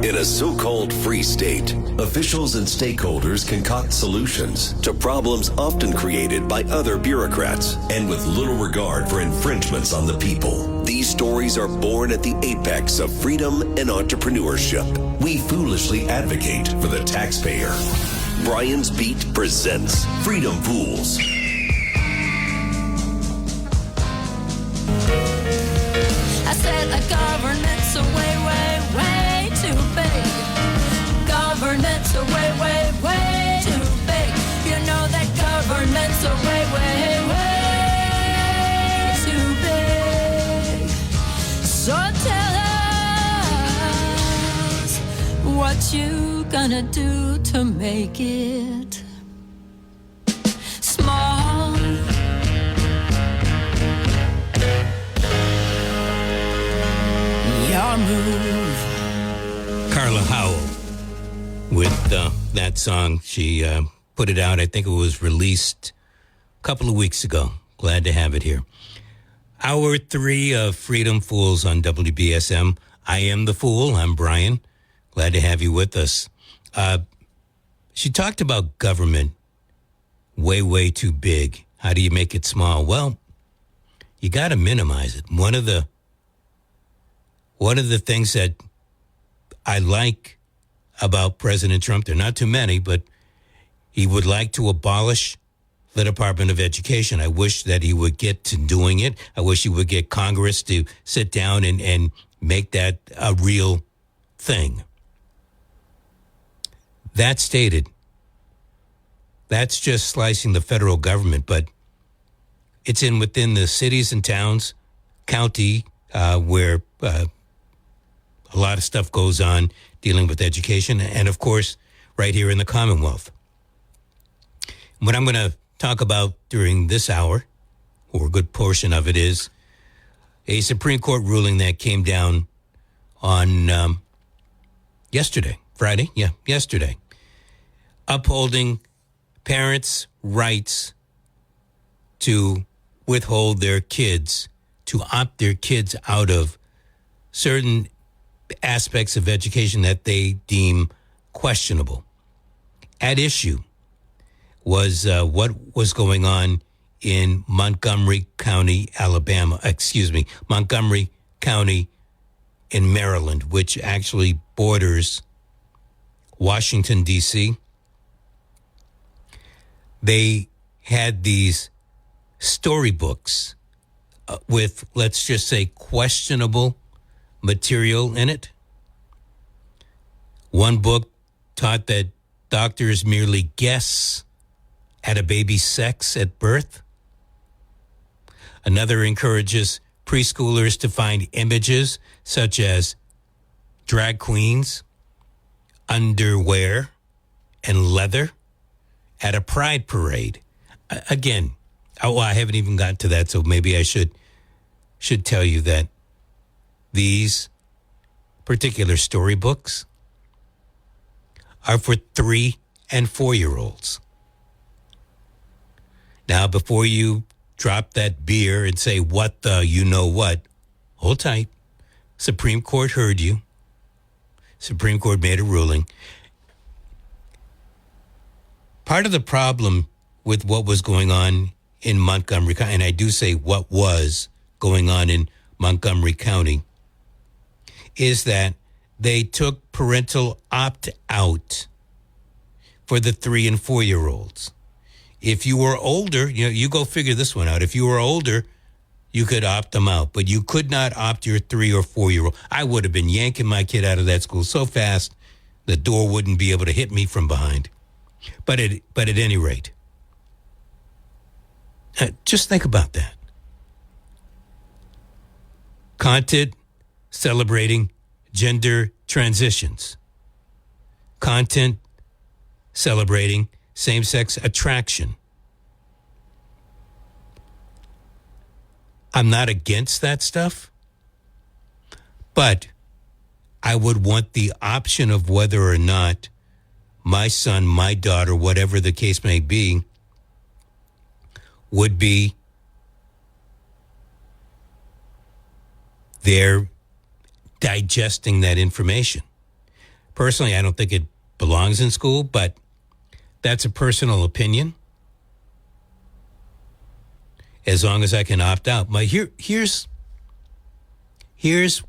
In a so-called free state, officials and stakeholders concoct solutions to problems often created by other bureaucrats and with little regard for infringements on the people. These stories are born at the apex of freedom and entrepreneurship. We foolishly advocate for the taxpayer. Brian's Beat presents Freedom Fools. I said a government's a way too big. Government's a way too big. You know that government's a way too big. So tell us what you gonna do to make it small. Your move. Carla Howell with that song. She put it out. I think it was released a couple of weeks ago. Glad to have it here. Hour 3 of Freedom Fools on WBSM. I am the Fool. I'm Brian. Glad to have you with us. She talked about government way too big. How do you make it small? Well, you got to minimize it. One of the things that I like about President Trump, there are not too many, but he would like to abolish the Department of Education. I wish that he would get to doing it. I wish he would get Congress to sit down and make that a real thing. That stated, that's just slicing the federal government, but it's within the cities and towns, county, where a lot of stuff goes on dealing with education, and of course, right here in the Commonwealth. What I'm going to talk about during this hour, or a good portion of it, is a Supreme Court ruling that came down on yesterday, Friday, yesterday, upholding parents' rights to withhold their kids, to opt their kids out of certain aspects of education that they deem questionable. At issue was what was going on in Montgomery County, Montgomery County in Maryland, which actually borders Washington, D.C. They had these storybooks with, let's just say, questionable material in it. One book taught that doctors merely guess at a baby's sex at birth. Another encourages preschoolers to find images such as drag queens, underwear, and leather at a pride parade. Again, I haven't even gotten to that, so maybe I should tell you that these particular storybooks are for 3 and 4-year-olds. Now, before you drop that beer and say, what the, you know what, hold tight. Supreme Court heard you. Supreme Court made a ruling. Part of the problem with what was going on in Montgomery County, and I do say what was going on in Montgomery County, is that they took parental opt-out for the 3 and 4-year-olds. If you were older, you go figure this one out. If you were older, you could opt them out, but you could not opt your 3 or 4-year-old. I would have been yanking my kid out of that school so fast, the door wouldn't be able to hit me from behind. But at any rate, just think about that. Content celebrating gender transitions. Content celebrating same-sex attraction. I'm not against that stuff, but I would want the option of whether or not my son, my daughter, whatever the case may be, would be there digesting that information. Personally, I don't think it belongs in school, but that's a personal opinion. As long as I can opt out. Here's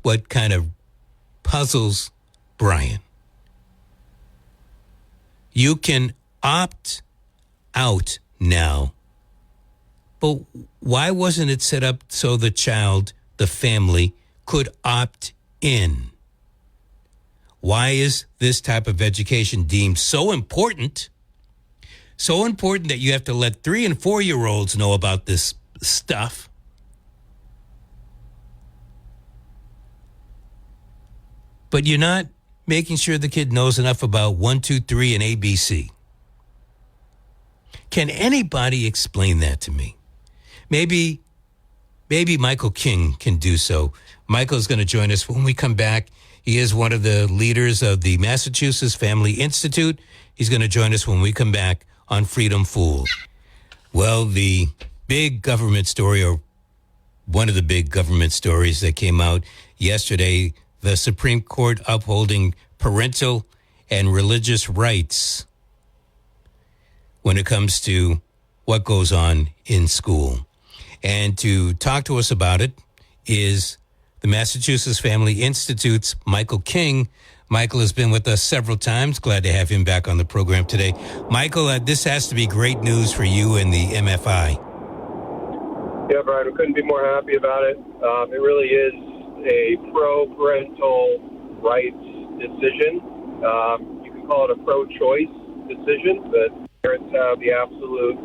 what kind of puzzles Brian. You can opt out now, but why wasn't it set up so the child, the family, could opt in? Why is this type of education deemed so important? So important that you have to let 3- and 4-year-olds know about this stuff. But you're not making sure the kid knows enough about 1, 2, 3, and ABC. Can anybody explain that to me? Maybe Michael King can do so. Michael's going to join us when we come back. He is one of the leaders of the Massachusetts Family Institute. He's going to join us when we come back on Freedom Fool. Well, the big government story, or one of the big government stories that came out yesterday, the Supreme Court upholding parental and religious rights when it comes to what goes on in school. And to talk to us about it is the Massachusetts Family Institute's Michael King. Michael has been with us several times. Glad to have him back on the program today. Michael, this has to be great news for you and the MFI. Yeah, Brian, we couldn't be more happy about it. It really is a pro-parental rights decision. You can call it a pro-choice decision, but parents have the absolute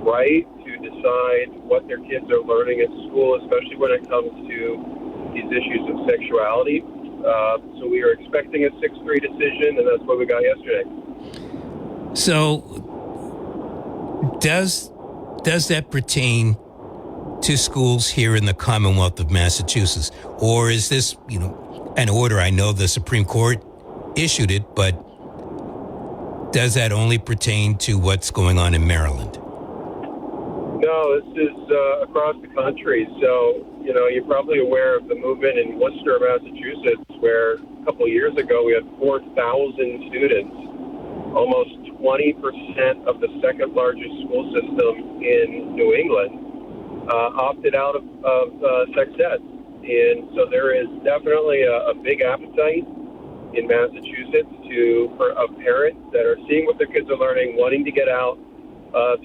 right to decide what their kids are learning at school, especially when it comes to these issues of sexuality. So we are expecting a 6-3 decision, and that's what we got yesterday. So does that pertain to schools here in the Commonwealth of Massachusetts? Or is this, an order? I know the Supreme Court issued it, but does that only pertain to what's going on in Maryland? No, this is across the country. So, you're probably aware of the movement in Worcester, Massachusetts, where a couple of years ago we had 4,000 students, almost 20% of the second largest school system in New England, opted out of sex ed. And so there is definitely a big appetite in Massachusetts of parents that are seeing what their kids are learning, wanting to get out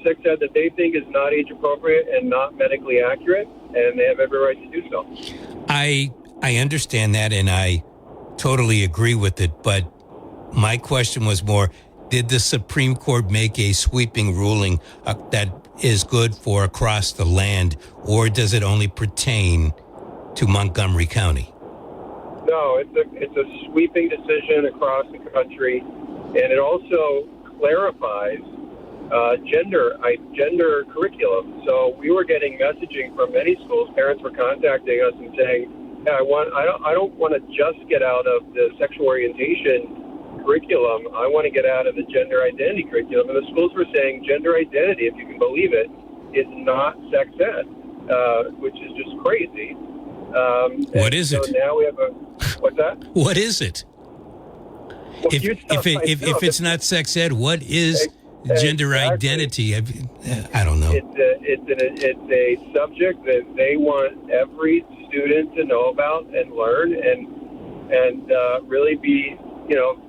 sex ed that they think is not age appropriate and not medically accurate, and they have every right to do so. I understand that, and I totally agree with it, but my question was more, did the Supreme Court make a sweeping ruling that is good for across the land, or does it only pertain to Montgomery County? No, it's a sweeping decision across the country, and it also clarifies gender curriculum. So we were getting messaging from many schools. Parents were contacting us and saying, "Yeah, I don't want to just get out of the sexual orientation curriculum. I want to get out of the gender identity curriculum." And the schools were saying gender identity, if you can believe it, is not sex ed, which is just crazy. What is it? So now we have what's that? What is it? Well, if it's not sex ed, what is gender identity? I don't know. It's a subject that they want every student to know about and learn and really be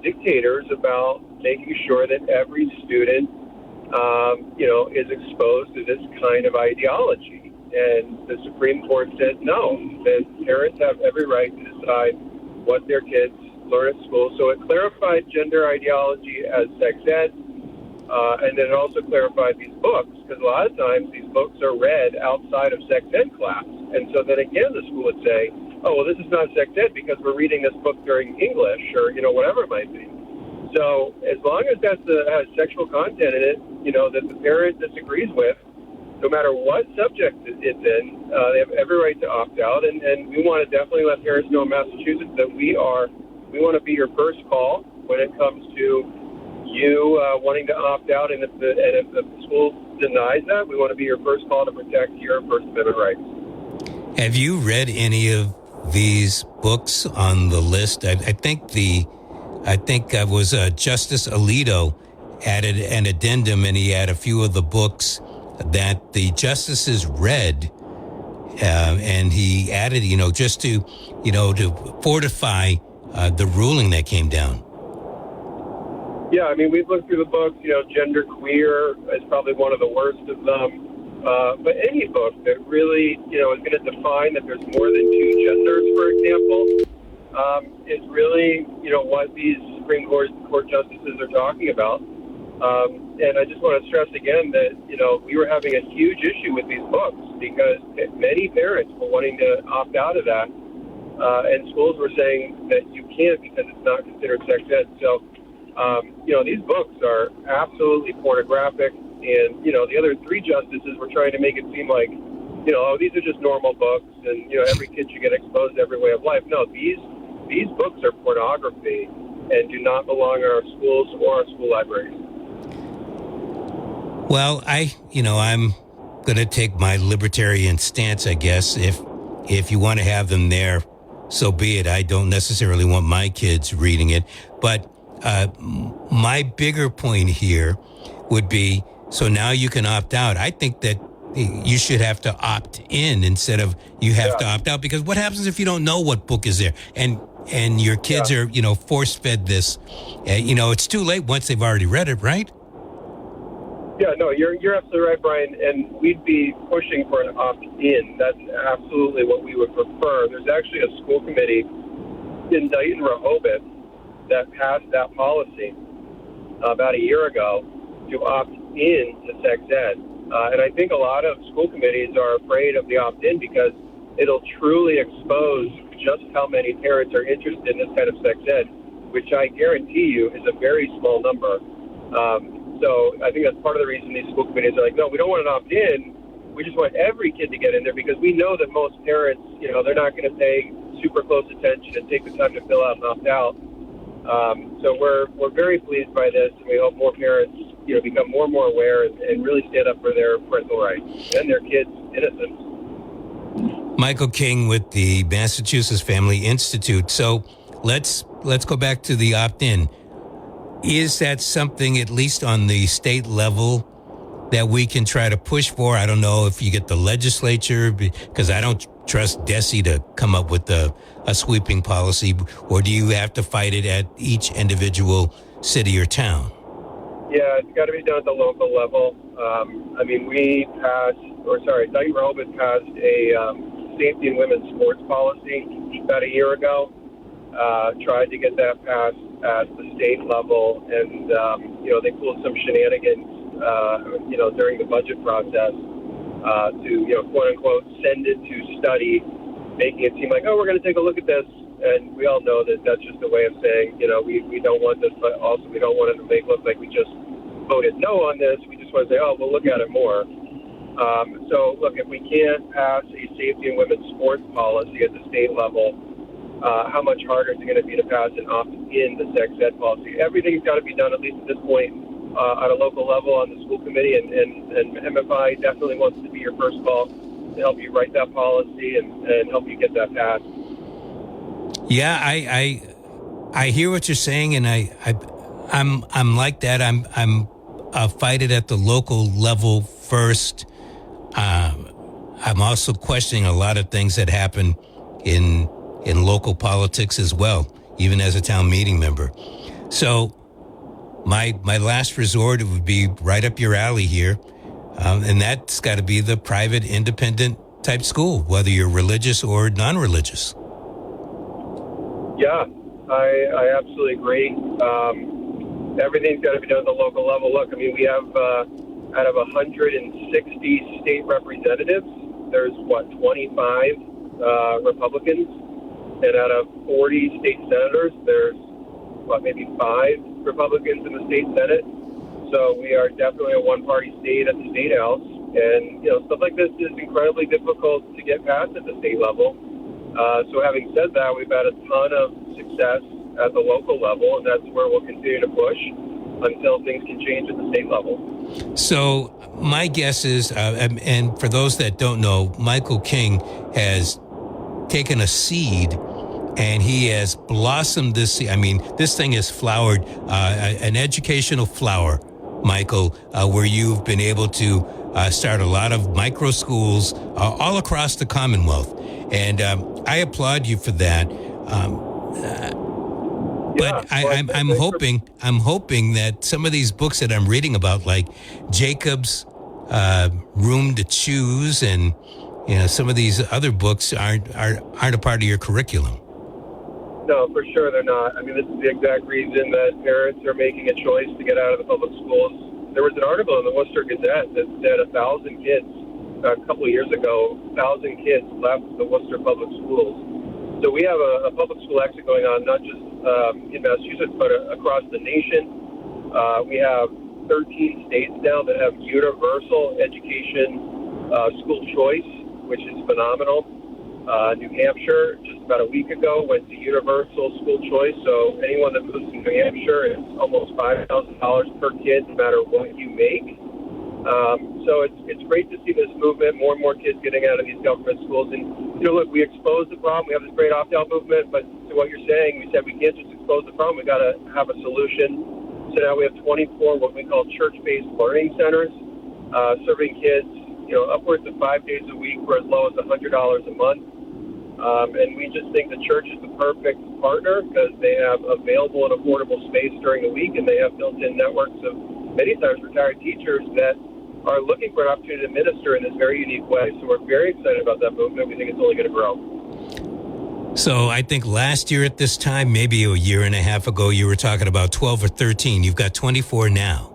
dictators about making sure that every student is exposed to this kind of ideology. And the Supreme Court said no, that parents have every right to decide what their kids learn at school. So it clarified gender ideology as sex ed, and then it also clarified these books, because a lot of times these books are read outside of sex ed class. And so then again, the school would say, oh, well, this is not sex ed because we're reading this book during English or, whatever it might be. So as long as that has sexual content in it, that the parent disagrees with, no matter what subject it's in, they have every right to opt out. And we want to definitely let parents know in Massachusetts that we want to be your first call when it comes to you wanting to opt out. And if the school denies that, we want to be your first call to protect your First Amendment rights. Have you read any of these books on the list? I think the I think it was Justice Alito added an addendum, and he had a few of the books that the justices read, and he added, just to fortify the ruling that came down. Yeah, I mean, we've looked through the books. Gender queer is probably one of the worst of them. But any book that really, is going to define that there's more than two genders, for example, is really, what these Supreme Court justices are talking about. And I just want to stress again that, we were having a huge issue with these books because many parents were wanting to opt out of that. And schools were saying that you can't because it's not considered sex ed. So, these books are absolutely pornographic. And, the other three justices were trying to make it seem like, these are just normal books and, every kid should get exposed to every way of life. No, these books are pornography and do not belong in our schools or our school libraries. Well, I'm going to take my libertarian stance, I guess. If you want to have them there, so be it. I don't necessarily want my kids reading it. But my bigger point here would be, so now you can opt out. I think that you should have to opt in instead of you have to opt out, because what happens if you don't know what book is there and your kids are, force fed this? It's too late once they've already read it, right? Yeah, no, you're absolutely right, Brian. And we'd be pushing for an opt-in. That's absolutely what we would prefer. There's actually a school committee in Dayton, Rehoboth that passed that policy about a year ago to opt in to sex ed. And I think a lot of school committees are afraid of the opt-in because it'll truly expose just how many parents are interested in this kind of sex ed, which I guarantee you is a very small number. So I think that's part of the reason these school committees are like, no, we don't want an opt-in. We just want every kid to get in there because we know that most parents, they're not going to pay super close attention and take the time to fill out and opt out. So we're very pleased by this, and we hope more parents, become more and more aware and really stand up for their parental rights and their kids' innocence. Michael King with the Massachusetts Family Institute. So let's go back to the opt-in. Is that something, at least on the state level, that we can try to push for? I don't know if you get the legislature, because I don't trust DESE to come up with a sweeping policy, or do you have to fight it at each individual city or town? Yeah, it's got to be done at the local level. Dayton Rehoboth passed a safety in women's sports policy about a year ago. Tried to get that passed at the state level, and they pulled some shenanigans, during the budget process to, quote unquote, send it to study, making it seem like, oh, we're going to take a look at this, and we all know that that's just a way of saying, we don't want this, but also we don't want it to make it look like we just voted no on this. We just want to say, oh, we'll look at it more. So, look, if we can't pass a safety in women's sports policy at the state level, how much harder is it going to be to pass an opt-in to sex ed policy? Everything's got to be done, at least at this point, at a local level on the school committee, and MFI definitely wants to be your first call to help you write that policy and help you get that passed. Yeah, I hear what you're saying, and I'm like that. I'll fight it at the local level first. I'm also questioning a lot of things that happen in local politics as well, even as a town meeting member. So my last resort would be right up your alley here, and that's got to be the private, independent type school, whether you're religious or non-religious. Yeah, I absolutely agree. Everything's got to be done at the local level. Look, I mean, we have out of 160 state representatives, there's 25 Republicans, and out of 40 state senators, there's maybe 5 Republicans in the state Senate. So we are definitely a one-party state at the state house, and stuff like this is incredibly difficult to get passed at the state level. So having said that, we've had a ton of success at the local level, and that's where we'll continue to push until things can change at the state level. So my guess is, and for those that don't know, Michael King has taken a seed And he has blossomed this. I mean, this thing has flowered, an educational flower, Michael, where you've been able to start a lot of micro schools all across the Commonwealth. And I applaud you for that. But I'm hoping that some of these books that I'm reading about, like Jacob's Room to Choose, and some of these other books aren't a part of your curriculum. No, for sure they're not. I mean, this is the exact reason that parents are making a choice to get out of the public schools. There was an article in the Worcester Gazette that said 1,000 kids, a couple of years ago, 1,000 kids left the Worcester public schools. So we have a public school exit going on, not just in Massachusetts, but across the nation. We have 13 states now that have universal education school choice, which is phenomenal. New Hampshire, just about a week ago, went to universal school choice. So anyone that moves to New Hampshire, it's almost $5,000 per kid, no matter what you make. So it's great to see this movement, more and more kids getting out of these government schools. And, look, we exposed the problem. We have this great opt-out movement, but to what you're saying, we said we can't just expose the problem. We got to have a solution. So now we have 24 what we call church-based learning centers, serving kids, upwards of 5 days a week for as low as $100 a month. And we just think the church is the perfect partner because they have available and affordable space during the week, and they have built-in networks of many times retired teachers that are looking for an opportunity to minister in this very unique way. So we're very excited about that movement. We think it's only going to grow. So I think last year at this time, maybe a year and a half ago, you were talking about 12 or 13. You've got 24 now.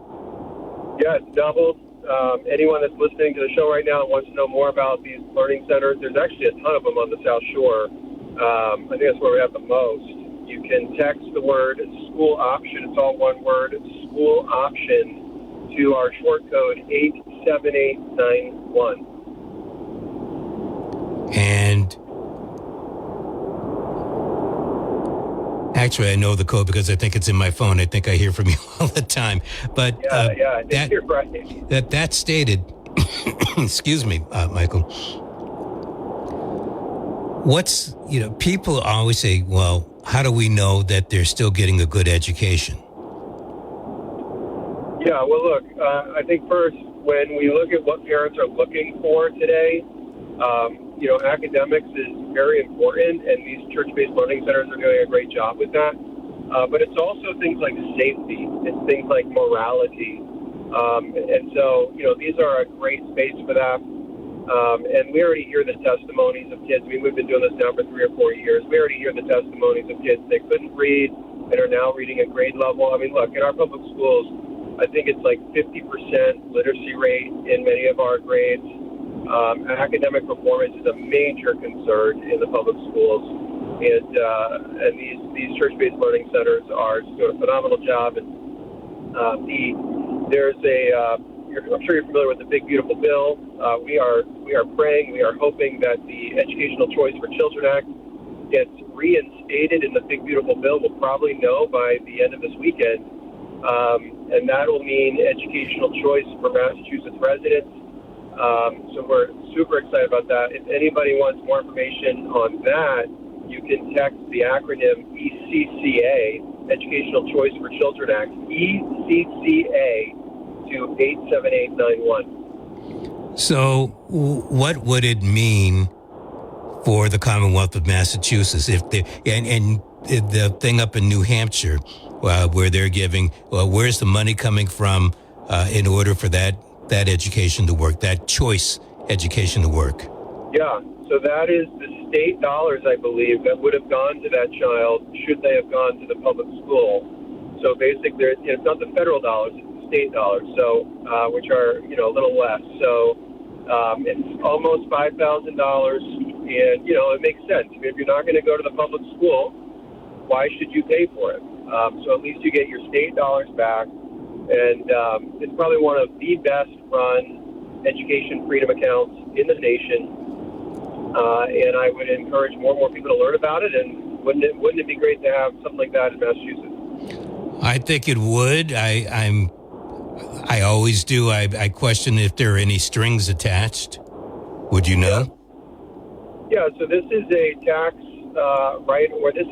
Yeah, it's doubled. Anyone that's listening to the show right now and wants to know more about these learning centers, there's actually a ton of them on the South Shore. I think that's where we have the most. You can text the word school option. It's all one word, school option, to our short code 87891. And actually, I know the code because I think it's in my phone. I think I hear from you all the time. But I think you're right. That stated, excuse me, Michael. People always say, well, how do we know that they're still getting a good education? Yeah, well, look, I think first, when we look at what parents are looking for today, academics is very important, and these church-based learning centers are doing a great job with that. But it's also things like safety. It's things like morality. And so, these are a great space for that. And we already hear the testimonies of kids. I mean, we've been doing this now for 3 or 4 years. We already hear the testimonies of kids that couldn't read and are now reading at grade level. I mean, look, in our public schools, I think it's like 50% literacy rate in many of our grades. Academic performance is a major concern in the public schools, and these church-based learning centers are doing a phenomenal job. And I'm sure you're familiar with the Big Beautiful Bill. We are praying, we are hoping that the Educational Choice for Children Act gets reinstated in the Big Beautiful Bill. We'll probably know by the end of this weekend, and that will mean educational choice for Massachusetts residents. So we're super excited about that. If anybody wants more information on that, you can text the acronym ECCA, Educational Choice for Children Act, ECCA, to 87891. So what would it mean for the Commonwealth of Massachusetts if the thing up in New Hampshire where they're giving, where's the money coming from in order for that education to work, that choice education to work? Yeah, so that is the state dollars, I believe, that would have gone to that child should they have gone to the public school. So basically, it's not the federal dollars, it's the state dollars, so which are a little less. So it's almost $5,000, and it makes sense. I mean, if you're not going to go to the public school, why should you pay for it? So at least you get your state dollars back. And it's probably one of the best run education freedom accounts in the nation. And I would encourage more and more people to learn about it. And wouldn't it be great to have something like that in Massachusetts? I think it would. I always do. I question if there are any strings attached. Would you know? Yeah, so this is a tax right? Or this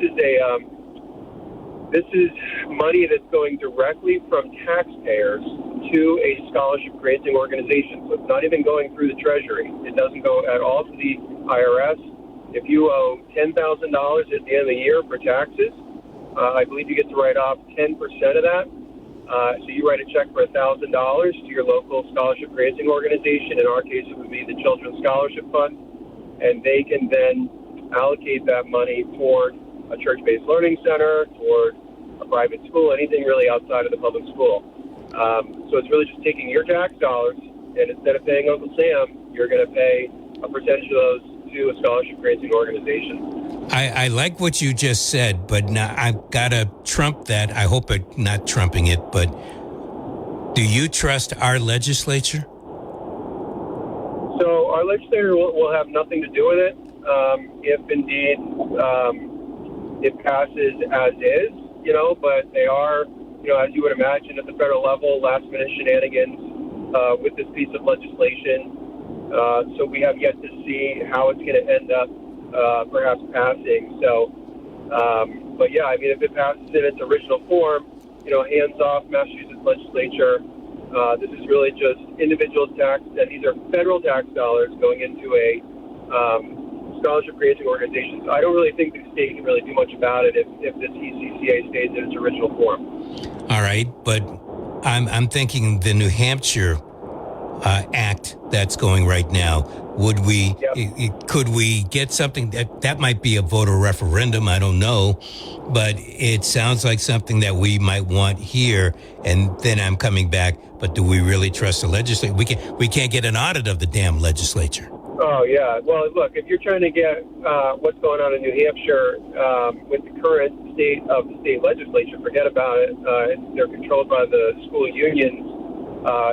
is money that's going directly from taxpayers to a scholarship-granting organization. So it's not even going through the Treasury. It doesn't go at all to the IRS. If you owe $10,000 at the end of the year for taxes, I believe you get to write off 10% of that. So you write a check for $1,000 to your local scholarship-granting organization. In our case, it would be the Children's Scholarship Fund, and they can then allocate that money toward a church-based learning center, toward a private school, anything really outside of the public school. So it's really just taking your tax dollars, and instead of paying Uncle Sam, you're going to pay a percentage of those to a scholarship-granting organization. I like what you just said, but now I've got to trump that. I hope I'm not trumping it, but do you trust our legislature? So our legislature will have nothing to do with it if indeed it passes as is, but they are, as you would imagine at the federal level, last-minute shenanigans with this piece of legislation. So we have yet to see how it's going to end up perhaps passing. So, but yeah, I mean, if it passes in its original form, hands off Massachusetts legislature. This is really just individual tax, and these are federal tax dollars going into a scholarship-granting organization. So I don't really think the state can really do much about it if this ECCA stays in its original form. All right, but I'm thinking the New Hampshire act that's going right now. Would we? Yep. Could we get something that might be a voter referendum? I don't know, but it sounds like something that we might want here. And then I'm coming back. But do we really trust the legislature? We can't get an audit of the damn legislature. Oh yeah. Well, look, if you're trying to get what's going on in New Hampshire with the current state of the state legislature, forget about it. They're controlled by the school unions.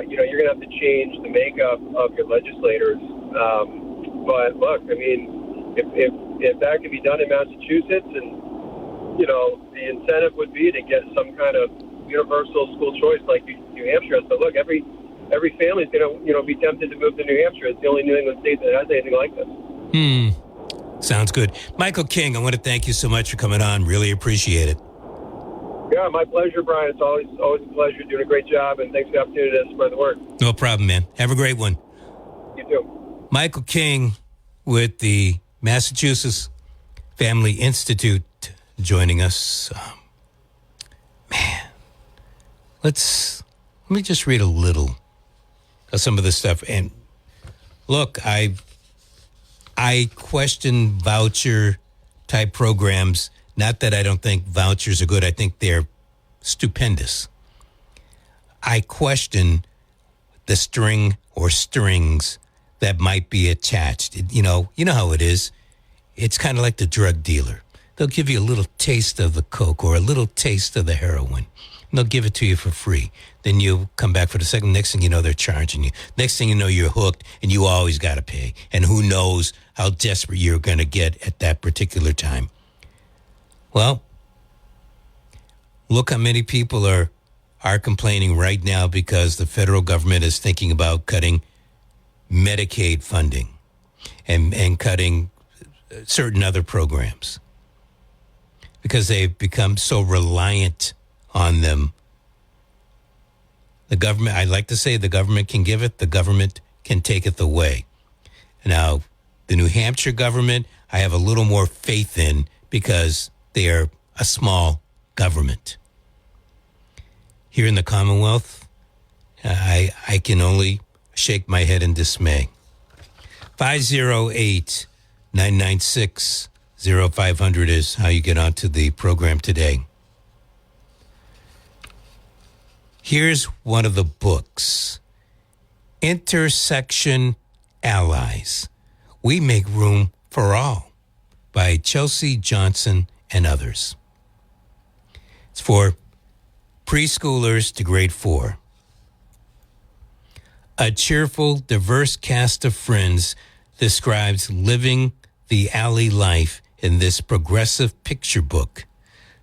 You're going to have to change the makeup of your legislators. But look, I mean, if that can be done in Massachusetts, and the incentive would be to get some kind of universal school choice like New Hampshire. So look, every family is going to be tempted to move to New Hampshire. It's the only New England state that has anything like this. Sounds good, Michael King. I want to thank you so much for coming on. Really appreciate it. Yeah, my pleasure, Brian. It's always a pleasure. Doing a great job, and thanks for the opportunity to spread the word. No problem, man. Have a great one. You too. Michael King with the Massachusetts Family Institute joining us. Let me just read a little of some of this stuff. And look, I question voucher type programs. Not that I don't think vouchers are good. I think they're stupendous. I question the string or strings that might be attached. You know how it is. It's kind of like the drug dealer. They'll give you a little taste of the coke or a little taste of the heroin. And they'll give it to you for free. Then you come back for the second. Next thing you know, they're charging you. Next thing you know, you're hooked, and you always got to pay. And who knows how desperate you're going to get at that particular time. Well, look how many people are complaining right now because the federal government is thinking about cutting Medicaid funding and cutting certain other programs because they've become so reliant on them. The government, I like to say the government can give it, the government can take it away. Now, the New Hampshire government, I have a little more faith in because they are a small government. Here in the Commonwealth, I can only shake my head in dismay. 508-996-0500 is how you get onto the program today. Here's one of the books, Intersection Allies. We Make Room for All by Chelsea Johnson and others. It's for preschoolers to grade 4. A cheerful, diverse cast of friends describes living the alley life in this progressive picture book.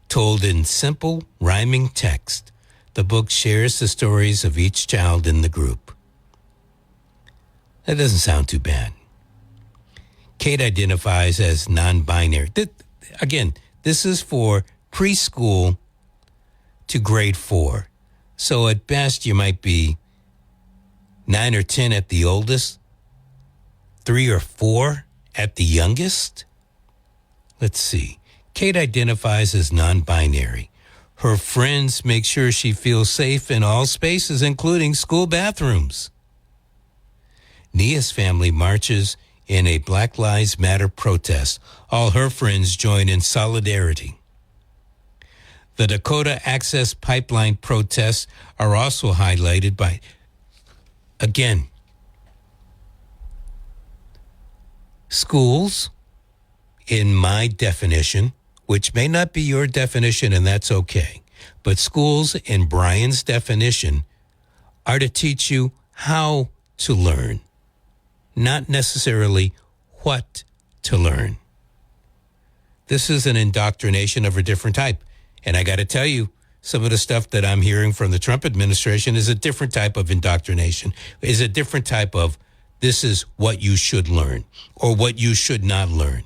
Told in simple, rhyming text, the book shares the stories of each child in the group. That doesn't sound too bad. Kate identifies as non-binary. again, this is for preschool to grade 4. So at best, you might be 9 or 10 at the oldest, 3 or 4 at the youngest. Let's see. Kate identifies as non-binary. Her friends make sure she feels safe in all spaces, including school bathrooms. Nia's family marches in a Black Lives Matter protest. All her friends join in solidarity. The Dakota Access Pipeline protests are also highlighted by, again, schools, in my definition, which may not be your definition, and that's okay, but schools, in Brian's definition, are to teach you how to learn, not necessarily what to learn. This is an indoctrination of a different type. And I got to tell you, some of the stuff that I'm hearing from the Trump administration is a different type of indoctrination, is a different type of this is what you should learn or what you should not learn.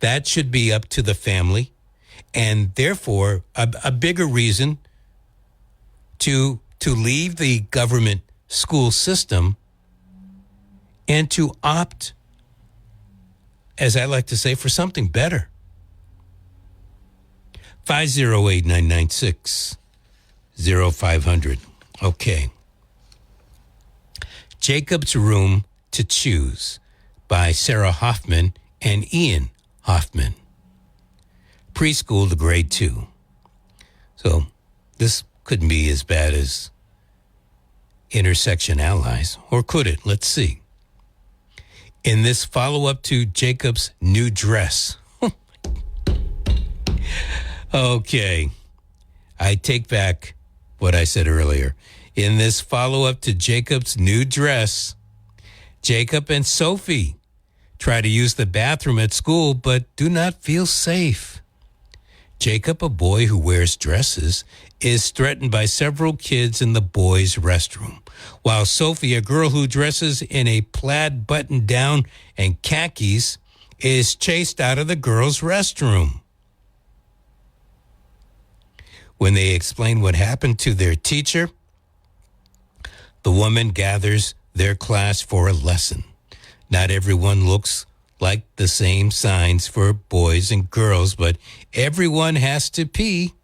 That should be up to the family, and therefore a bigger reason to leave the government school system and to opt, as I like to say, for something better. 508-996-0500. Okay. Jacob's Room to Choose by Sarah Hoffman and Ian Hoffman. Preschool to grade 2. So this couldn't be as bad as Intersection Allies, or could it? Let's see. In this follow-up to Jacob's new dress. Okay, I take back what I said earlier. In this follow-up to Jacob's new dress, Jacob and Sophie try to use the bathroom at school but do not feel safe. Jacob, a boy who wears dresses, is threatened by several kids in the boys' restroom, while Sophie, a girl who dresses in a plaid button-down and khakis, is chased out of the girls' restroom. When they explain what happened to their teacher, the woman gathers their class for a lesson. Not everyone looks like the same signs for boys and girls, but everyone has to pee.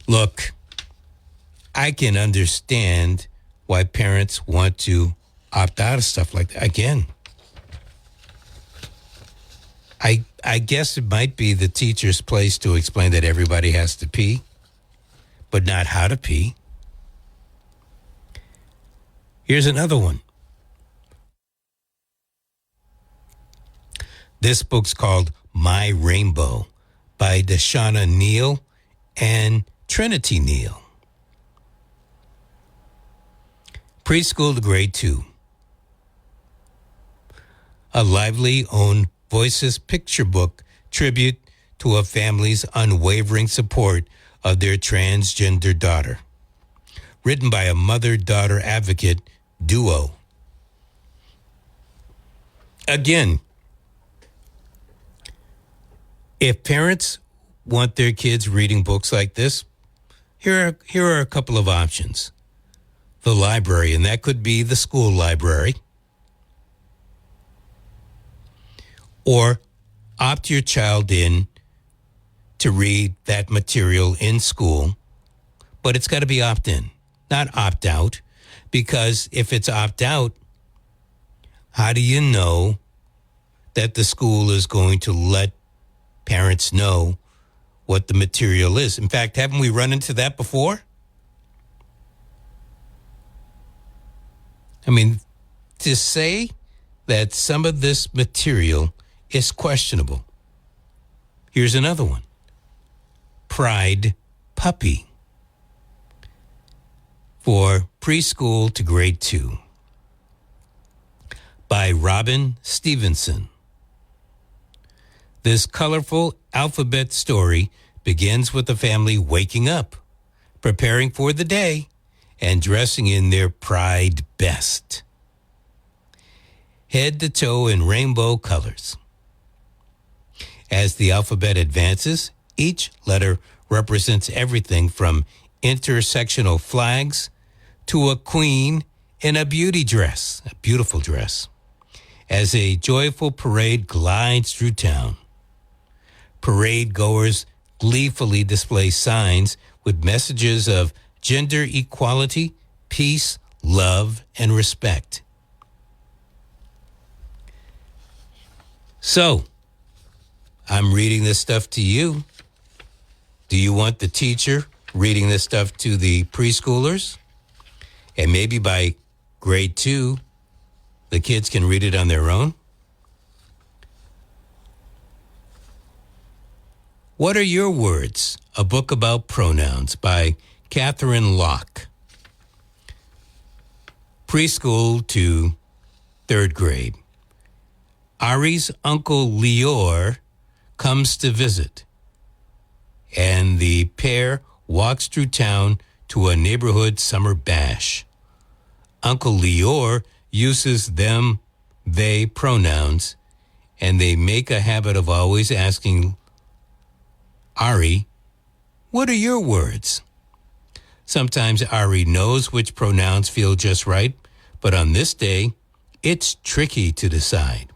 Look, I can understand why parents want to opt out of stuff like that. Again, I guess it might be the teacher's place to explain that everybody has to pee, but not how to pee. Here's another one. This book's called My Rainbow by Deshauna Neal and Trinity Neal. Preschool to grade 2. A lively own Voices picture book tribute to a family's unwavering support of their transgender daughter. Written by a mother-daughter advocate duo. Again, if parents want their kids reading books like this, here are a couple of options. The library, and that could be the school library. Or opt your child in to read that material in school, but it's got to be opt-in, not opt-out, because if it's opt-out, how do you know that the school is going to let parents know what the material is? In fact, haven't we run into that before? I mean, to say that some of this material is questionable. Here's another one. Pride Puppy for preschool to grade 2 by Robin Stevenson. This colorful alphabet story begins with the family waking up, preparing for the day, and dressing in their pride best. Head to toe in rainbow colors. As the alphabet advances, each letter represents everything from intersectional flags to a queen in a beauty dress, a beautiful dress. As a joyful parade glides through town, parade goers gleefully display signs with messages of gender equality, peace, love, and respect. So, I'm reading this stuff to you. Do you want the teacher reading this stuff to the preschoolers? And maybe by grade 2, the kids can read it on their own? What Are Your Words? A book about pronouns by Catherine Locke. Preschool to 3rd grade. Ari's uncle Lior comes to visit, and the pair walks through town to a neighborhood summer bash. Uncle Lior uses them, they pronouns, and they make a habit of always asking Ari, what are your words? Sometimes Ari knows which pronouns feel just right, but on this day, it's tricky to decide.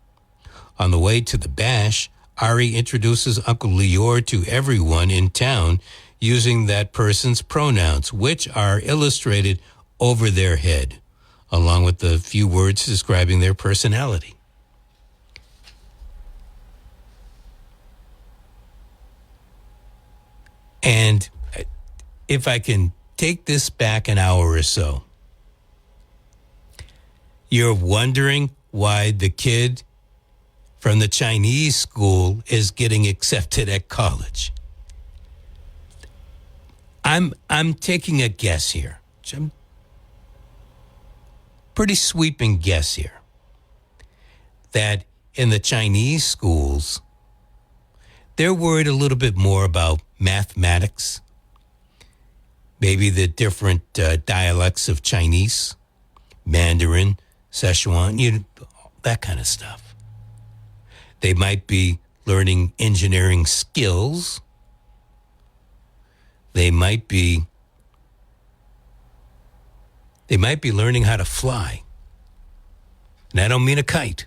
On the way to the bash, Ari introduces Uncle Lior to everyone in town using that person's pronouns, which are illustrated over their head, along with the few words describing their personality. And if I can take this back an hour or so, you're wondering why the kid from the Chinese school is getting accepted at college. I'm taking a guess here. Pretty sweeping guess here. That in the Chinese schools, they're worried a little bit more about mathematics, maybe the different dialects of Chinese, Mandarin, Sichuan, that kind of stuff. They might be learning engineering skills. They might be learning how to fly. And I don't mean a kite.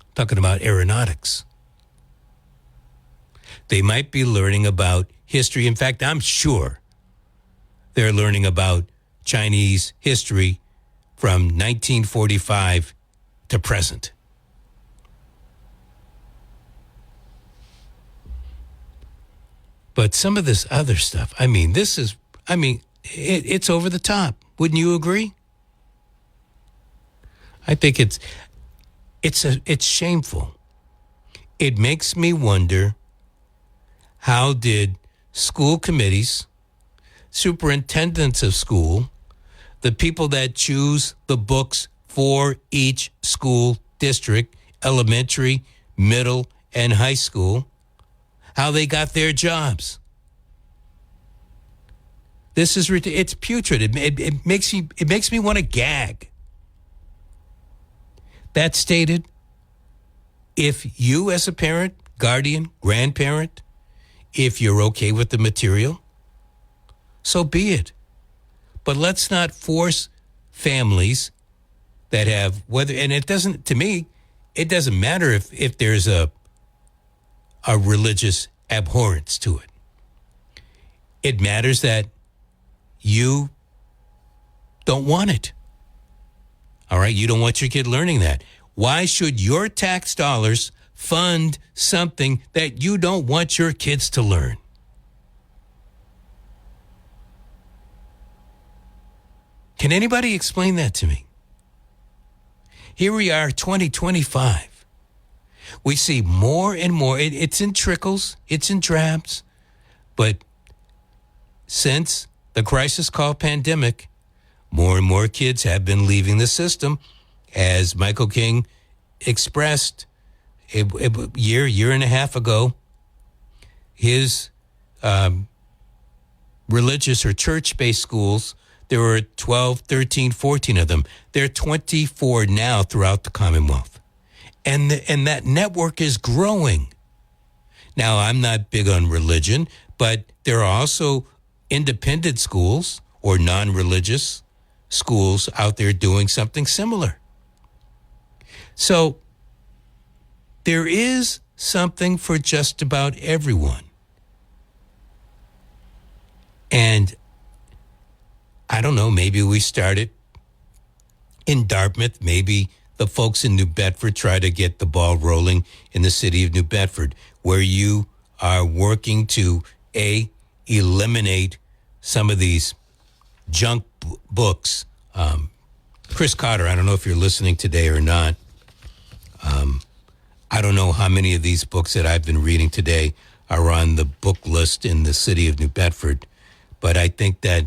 I'm talking about aeronautics. They might be learning about history. In fact, I'm sure they're learning about Chinese history from 1945 to present. But some of this other stuff, it's over the top. Wouldn't you agree? I think it's shameful. It makes me wonder, how did school committees, superintendents of school, the people that choose the books for each school district, elementary, middle, and high school, how they got their jobs? It's putrid. It makes me want to gag. That stated, if you as a parent, guardian, grandparent, if you're okay with the material, so be it. But let's not force families that have, and it doesn't, to me, it doesn't matter if there's a religious abhorrence to it. It matters that you don't want it. All right? You don't want your kid learning that. Why should your tax dollars fund something that you don't want your kids to learn? Can anybody explain that to me? Here we are, 2025. We see more and more. It's in trickles. It's in drabs. But since the crisis called pandemic, more and more kids have been leaving the system. As Michael King expressed a year and a half ago, his religious or church-based schools, there were 12, 13, 14 of them. There are 24 now throughout the Commonwealth. And that network is growing. Now, I'm not big on religion, but there are also independent schools or non-religious schools out there doing something similar. So there is something for just about everyone. And I don't know, maybe we started in Dartmouth. Maybe the folks in New Bedford try to get the ball rolling in the city of New Bedford, where you are working to, eliminate some of these junk books. Chris Cotter, I don't know if you're listening today or not. I don't know how many of these books that I've been reading today are on the book list in the city of New Bedford. But I think that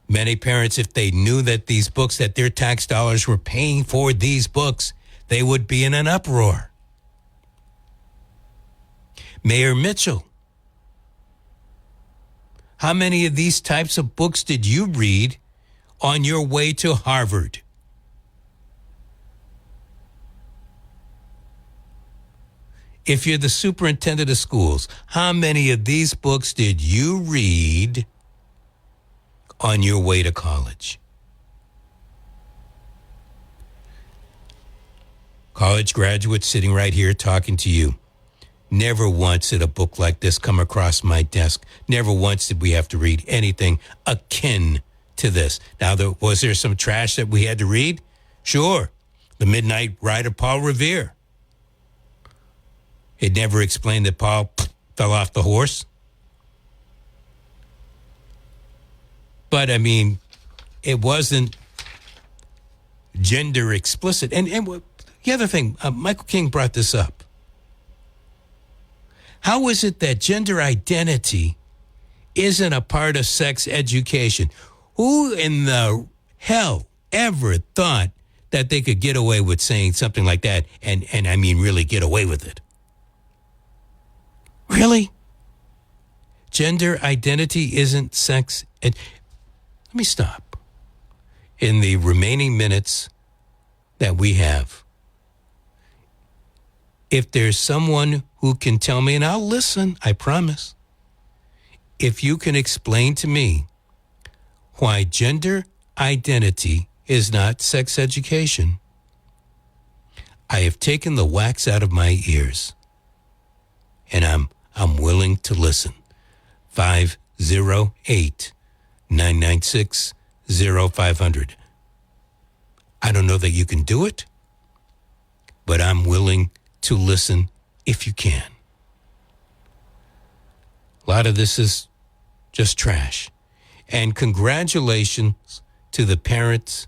many parents, if they knew that these books, that their tax dollars were paying for these books, they would be in an uproar. Mayor Mitchell, how many of these types of books did you read on your way to Harvard? If you're the superintendent of schools, how many of these books did you read on your way to college? College graduates sitting right here talking to you. Never once did a book like this come across my desk. Never once did we have to read anything akin to this. Now, was there some trash that we had to read? Sure. The Midnight Ride of Paul Revere. It never explained that Paul fell off the horse. But, I mean, it wasn't gender explicit. And the other thing, Michael King brought this up. How is it that gender identity isn't a part of sex education? Who in the hell ever thought that they could get away with saying something like that? And I mean, really get away with it. Really? Gender identity isn't sex. Let me stop. In the remaining minutes that we have, if there's someone who can tell me, and I'll listen, I promise, if you can explain to me why gender identity is not sex education, I have taken the wax out of my ears, and I'm willing to listen. 508-996-0500. I don't know that you can do it, but I'm willing to listen if you can. A lot of this is just trash. And congratulations to the parents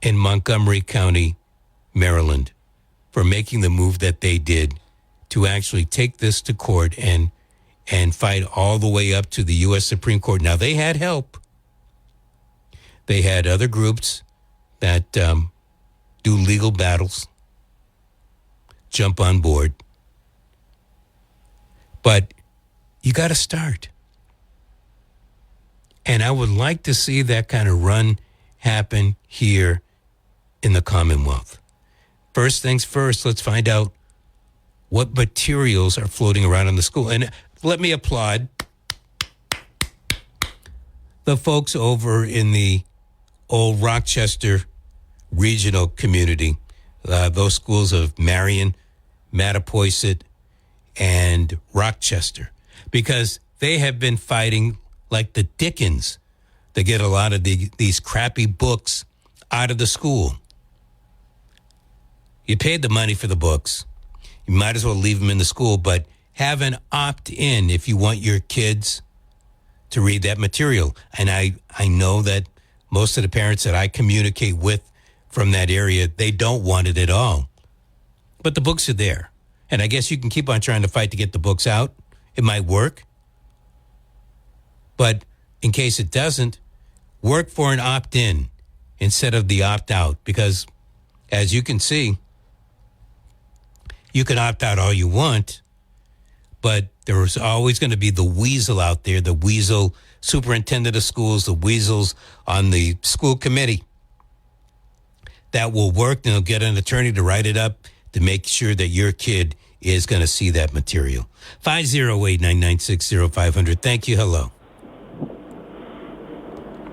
in Montgomery County, Maryland, for making the move that they did to actually take this to court and fight all the way up to the U.S. Supreme Court. Now, they had help. They had other groups that do legal battles jump on board. But you got to start. And I would like to see that kind of run happen here in the Commonwealth. First things first, let's find out what materials are floating around in the school. And let me applaud the folks over in the old Rochester regional community, those schools of Marion, Mattapoisett, and Rochester, because they have been fighting like the Dickens to get a lot of these crappy books out of the school. You paid the money for the books. You might as well leave them in the school, but have an opt-in if you want your kids to read that material. And I know that most of the parents that I communicate with from that area, they don't want it at all. But the books are there. And I guess you can keep on trying to fight to get the books out. It might work. But in case it doesn't, work for an opt-in instead of the opt-out. Because as you can see, you can opt out all you want, but there's always going to be the weasel out there, the weasel superintendent of schools, the weasels on the school committee that will work, and they'll get an attorney to write it up to make sure that your kid is going to see that material. 508-996-0500. Thank you. Hello.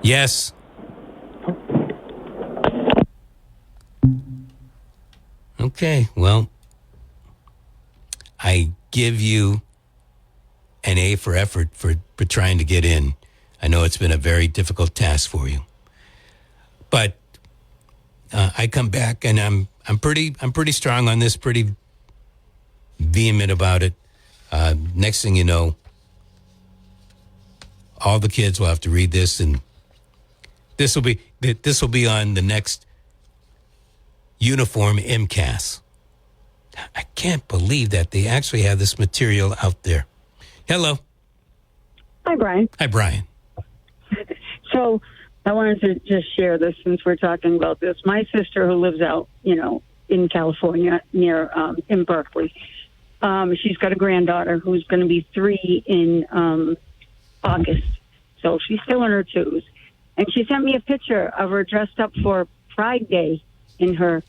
Yes. Okay, well, I give you an A for effort for trying to get in. I know it's been a very difficult task for you, but I come back and I'm pretty strong on this, pretty vehement about it. Next thing you know, all the kids will have to read this, and this will be on the next uniform MCAS. I can't believe that they actually have this material out there. Hello. Hi, Brian. Hi, Brian. So I wanted to just share this since we're talking about this. My sister, who lives out, in California, near in Berkeley, she's got a granddaughter who's going to be 3 in August. So she's still in her 2s. And she sent me a picture of her dressed up for Pride Day in her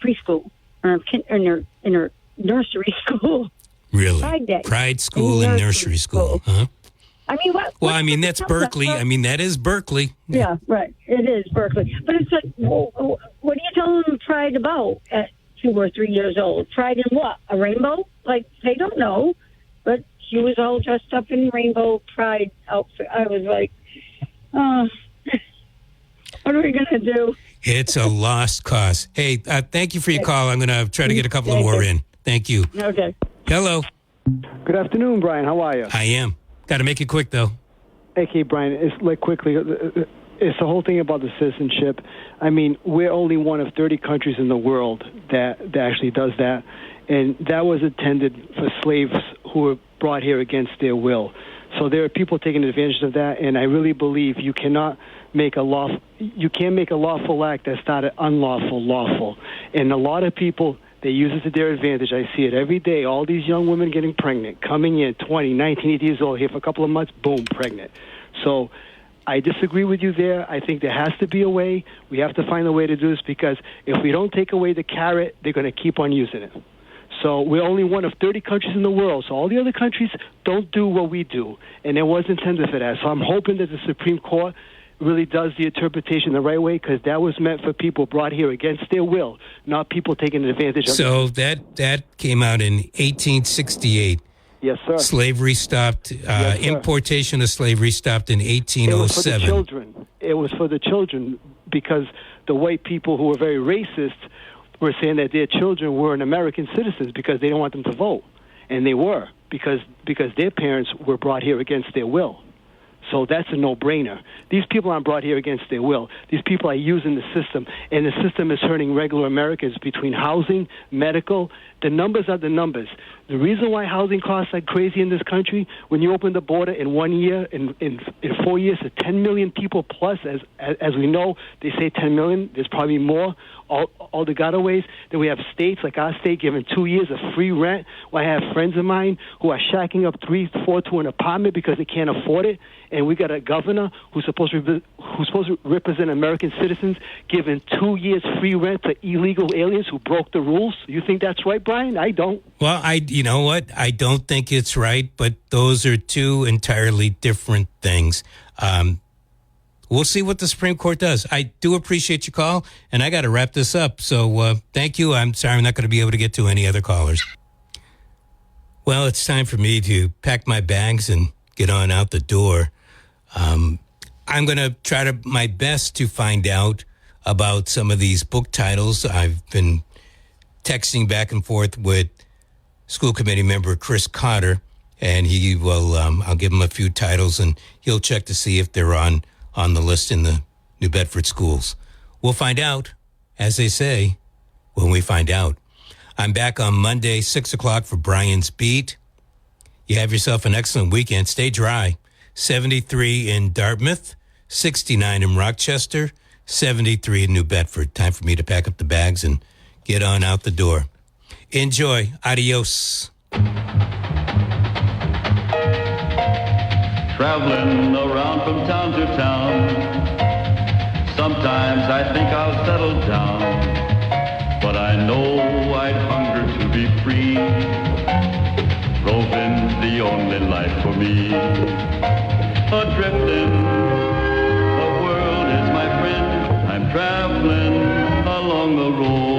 preschool, or in her nursery school. Really? Pride Day. Pride school and nursery school, huh? I mean, what? Well, I mean, that's Berkeley. I mean, that is Berkeley. Yeah, right. It is Berkeley. But it's like, what are you telling them Pride about at 2 or 3 years old? Pride in what? A rainbow? Like, they don't know. But she was all dressed up in rainbow Pride outfit. I was like, oh, what are we going to do? It's a lost cause. Hey, thank you for your call. I'm going to try to get a couple more in. Thank you. Okay. Hello. Good afternoon, Brian. How are you? I am. Got to make it quick, though. Okay, Brian, it's like quickly, it's the whole thing about the citizenship. I mean, we're only one of 30 countries in the world that actually does that. And that was intended for slaves who were brought here against their will. So there are people taking advantage of that, and I really believe you can't make a lawful act that's not an unlawful lawful. And a lot of people, they use it to their advantage. I see it every day. All these young women getting pregnant, coming in 20, 19, 18 years old, here for a couple of months, boom, pregnant. So I disagree with you there. I think there has to be a way. We have to find a way to do this, because if we don't take away the carrot, they're going to keep on using it. So we're only one of 30 countries in the world. So all the other countries don't do what we do. And it was intended for that. So I'm hoping that the Supreme Court really does the interpretation the right way, because that was meant for people brought here against their will, not people taking advantage of So that came out in 1868. Yes, sir. Slavery stopped. Yes, sir. Importation of slavery stopped in 1807. It was for the children. It was for the children, because the white people who were very racist were saying that their children weren't American citizens because they didn't want them to vote. And they were, because their parents were brought here against their will. So that's a no-brainer. These people aren't brought here against their will. These people are using the system, and the system is hurting regular Americans between housing, medical. The numbers are the numbers. The reason why housing costs are crazy in this country, when you open the border in 1 year, in 4 years, to 10 million people plus, as we know, they say 10 million, there's probably more, all the gotaways. Then we have states like our state giving 2 years of free rent. Well, I have friends of mine who are shacking up 3-4 to an apartment because they can't afford it. And we got a governor who's supposed to represent American citizens giving 2 years free rent to illegal aliens who broke the rules. You think that's right, Brian? I don't. Well, you know what? I don't think it's right, but those are two entirely different things. We'll see what the Supreme Court does. I do appreciate your call, and I got to wrap this up. So thank you. I'm sorry I'm not going to be able to get to any other callers. Well, it's time for me to pack my bags and get on out the door. I'm going to try my best to find out about some of these book titles. I've been texting back and forth with school committee member Chris Cotter, and he will, I'll give him a few titles, and he'll check to see if they're on the list in the New Bedford schools. We'll find out, as they say, when we find out. I'm back on Monday, 6 o'clock for Brian's Beat. You have yourself an excellent weekend. Stay dry. 73 in Dartmouth, 69 in Rochester, 73 in New Bedford. Time for me to pack up the bags and get on out the door. Enjoy. Adios. Traveling around from town to town, sometimes I think I'll settle down, but I know I'd hunger to be free. Roving, the only life for me. Adrifting, the world is my friend. I'm traveling along the road.